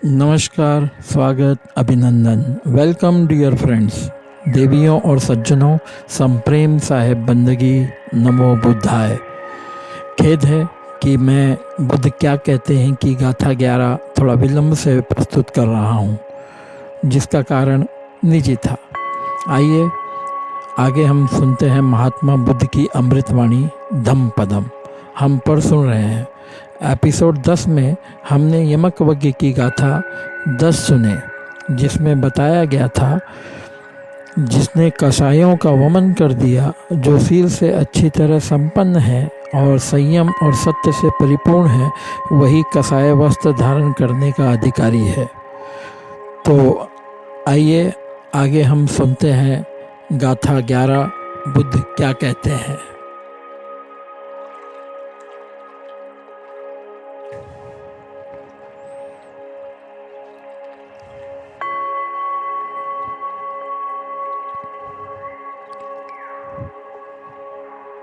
नमस्कार, स्वागत, अभिनंदन। वेलकम डियर फ्रेंड्स, देवियों और सज्जनों, संप्रेम साहेब बंदगी, नमो बुद्धाय। खेद है कि मैं बुद्ध क्या कहते हैं कि गाथा 11 थोड़ा विलंब से प्रस्तुत कर रहा हूँ, जिसका कारण निजी था। आइए आगे हम सुनते हैं महात्मा बुद्ध की अमृतवाणी धम्मपदम। हम पर सुन रहे हैं एपिसोड 10 में हमने यमकवज्ञ की गाथा 10 सुने, जिसमें बताया गया था जिसने कसाईयों का वमन कर दिया, जो शील से अच्छी तरह संपन्न है और संयम और सत्य से परिपूर्ण है, वही कसाय वस्त्र धारण करने का अधिकारी है। तो आइए आगे हम सुनते हैं गाथा 11 बुद्ध क्या कहते हैं।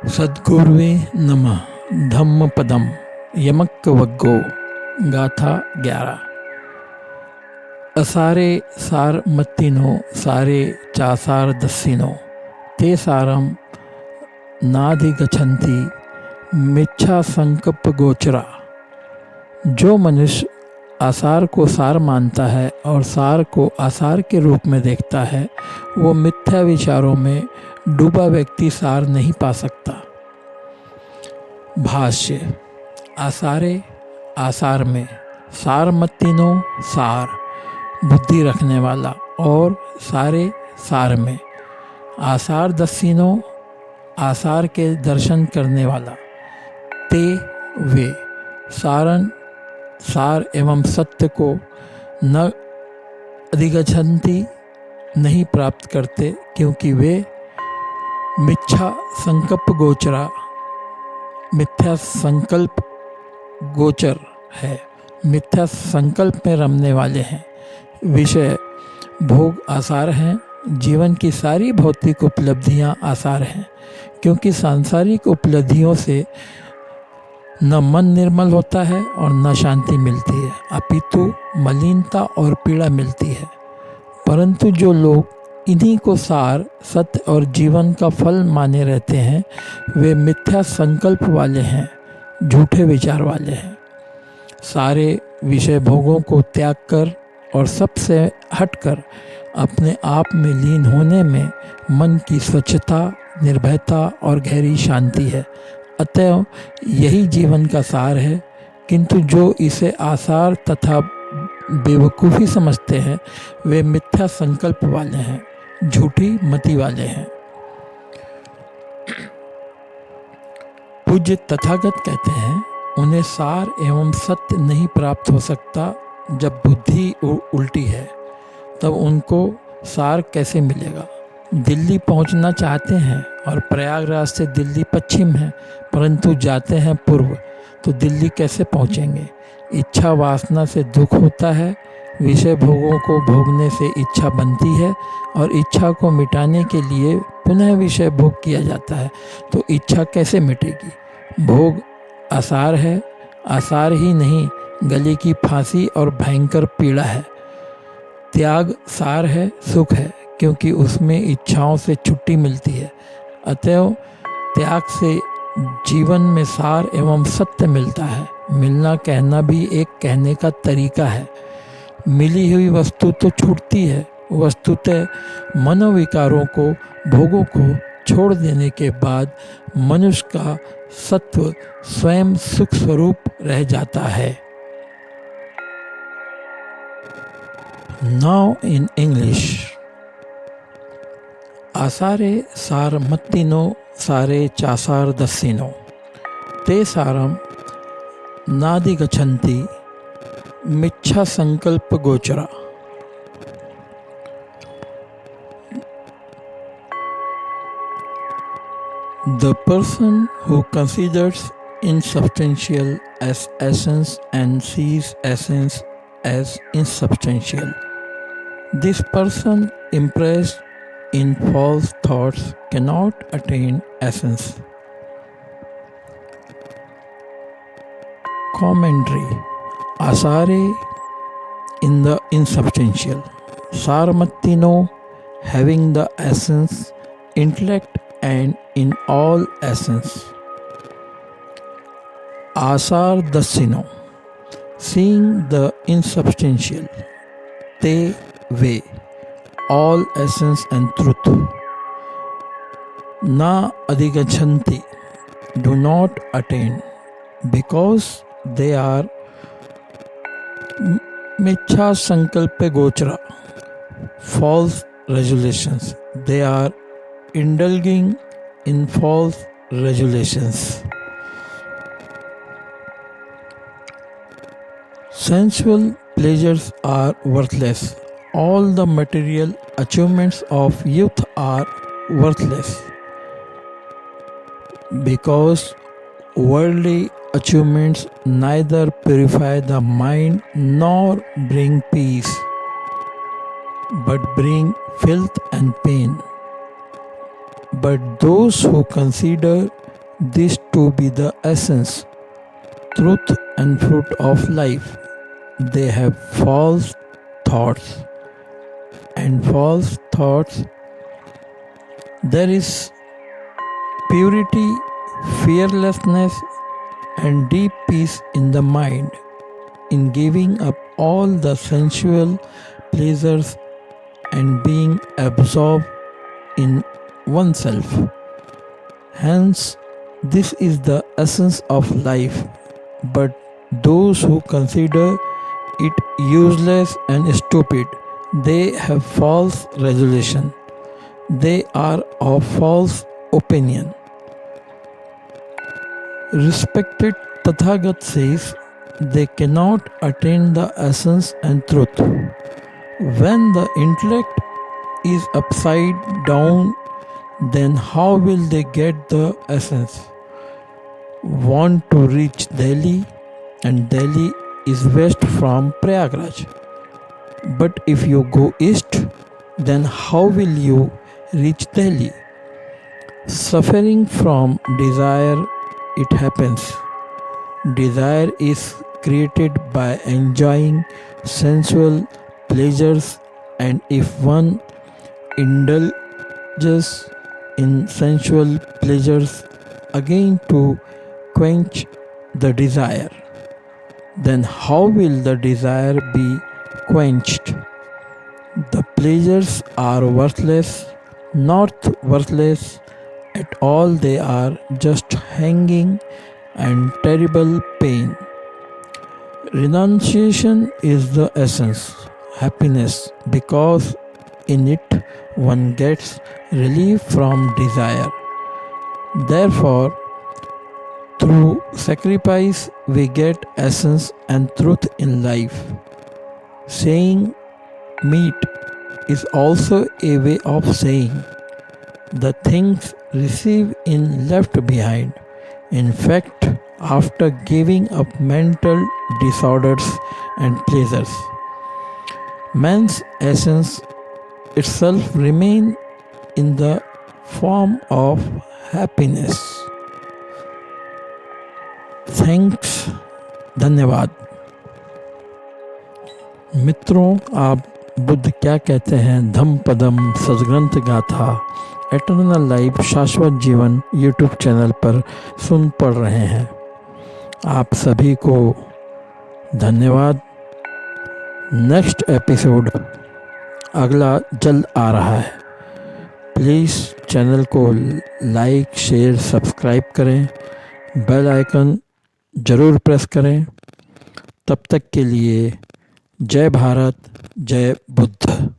सद्गुरुवे नमः। धम्मपदम यमकवज्ञो गाथा 11। असारे सार मत्तिनो सारे चासार दस्सिनो ते सारम नाधिगच्छन्ति मिच्छा संकल्प गोचरा। जो मनुष्य आसार को सार मानता है और सार को आसार के रूप में देखता है, वो मिथ्या विचारों में डूबा व्यक्ति सार नहीं पा सकता। भाष्य। आसारे आसार में, सार मत्तिनो सार बुद्धि रखने वाला, और सारे सार में, आसार दस्सिनो आसार के दर्शन करने वाला, ते वे सारन सार एवं सत्य को न अधिगच्छन्ति नहीं प्राप्त करते, क्योंकि वे मिथ्या संकल्प गोचरा, मिथ्या संकल्प गोचर है, मिथ्या संकल्प में रमने वाले हैं। विषय भोग आसार हैं, जीवन की सारी भौतिक उपलब्धियां आसार हैं, क्योंकि सांसारिक उपलब्धियों से न मन निर्मल होता है और न शांति मिलती है, अपितु मलिनता और पीड़ा मिलती है। परंतु जो लोग इन्हीं को सार, सत्य और जीवन का फल माने रहते हैं, वे मिथ्या संकल्प वाले हैं, झूठे विचार वाले हैं। सारे विषय भोगों को त्याग कर और सबसे हटकर अपने आप में लीन होने में मन की स्वच्छता, निर्भयता और गहरी शांति है। अतएव यही जीवन का सार है। किंतु जो इसे आसार तथा बेवकूफ़ी समझते हैं, वे मिथ्या संकल्प वाले हैं, झूठी मति वाले हैं। पूज्य तथागत कहते हैं, उन्हें सार एवं सत्य नहीं प्राप्त हो सकता। जब बुद्धि उल्टी है, तब उनको सार कैसे मिलेगा। दिल्ली पहुंचना चाहते हैं और प्रयागराज से दिल्ली पश्चिम है, परंतु जाते हैं पूर्व, तो दिल्ली कैसे पहुंचेंगे। इच्छा वासना से दुख होता है, विषय भोगों को भोगने से इच्छा बनती है, और इच्छा को मिटाने के लिए पुनः विषय भोग किया जाता है, तो इच्छा कैसे मिटेगी। भोग आसार है, आसार ही नहीं, गले की फांसी और भयंकर पीड़ा है। त्याग सार है, सुख है, क्योंकि उसमें इच्छाओं से छुट्टी मिलती है। अतएव त्याग से जीवन में सार एवं सत्य मिलता है। मिलना कहना भी एक कहने का तरीका है। मिली हुई वस्तु तो छूटती है, वस्तुतः मनोविकारों को, भोगों को छोड़ देने के बाद मनुष्य का सत्व स्वयं सुख स्वरूप रह जाता है। Now in English. आसारे सार मत्तिनो सारे चासार दस्सिनो ते सारम नाधिगच्छन्ति मिच्छा संकल्प गोचरा। The person who considers insubstantial as essence and sees essence as insubstantial, this person impressed in false thoughts cannot attain essence. Commentary. आसारे in the insubstantial. Sarmatino, having the essence, intellect, and in all essence. Asar Dasino, seeing the insubstantial. Te way, all essence and truth. Na adhigachanti, do not attain, because they are Michha Sankalpe Gochra, false resolutions. They are indulging in false resolutions. Sensual pleasures are worthless. All the material achievements of youth are worthless, because worldly achievements neither purify the mind nor bring peace, but bring filth and pain. But those who consider this to be the essence, truth and fruit of life, they have false thoughts. And false thoughts, there is purity, fearlessness, and deep peace in the mind in giving up all the sensual pleasures and being absorbed in oneself. Hence, this is the essence of life. But those who consider it useless and stupid, they have false resolution. They are of false opinion. Respected Tathagat says, they cannot attain the essence and truth. When the intellect is upside down, then how will they get the essence? Want to reach Delhi, and Delhi is west from Prayagraj. But if you go east, then how will you reach Delhi? Suffering from desire, it happens. Desire is created by enjoying sensual pleasures, and if one indulges in sensual pleasures again to quench the desire, then how will the desire be quenched? The pleasures are worthless, not worthless at all, they are just hanging and terrible pain. Renunciation is the essence, happiness, because in it one gets relief from desire. Therefore, through sacrifice we get essence and truth in life. Saying meat is also a way of saying the things received in left behind. In fact, after giving up mental disorders and pleasures, man's essence itself remains in the form of happiness. Thanks, धन्यवाद। मित्रों, आप बुद्ध क्या कहते हैं धम्मपदम सद्ग्रंथ गाथा eternal life शाश्वत जीवन YouTube channel पर सुन पढ़ रहे हैं। आप सभी को धन्यवाद। नेक्स्ट एपिसोड अगला जल्द आ रहा है। प्लीज़ चैनल को लाइक, शेयर, सब्सक्राइब करें, बेल आइकन ज़रूर प्रेस करें। तब तक के लिए जय भारत, जय बुद्ध।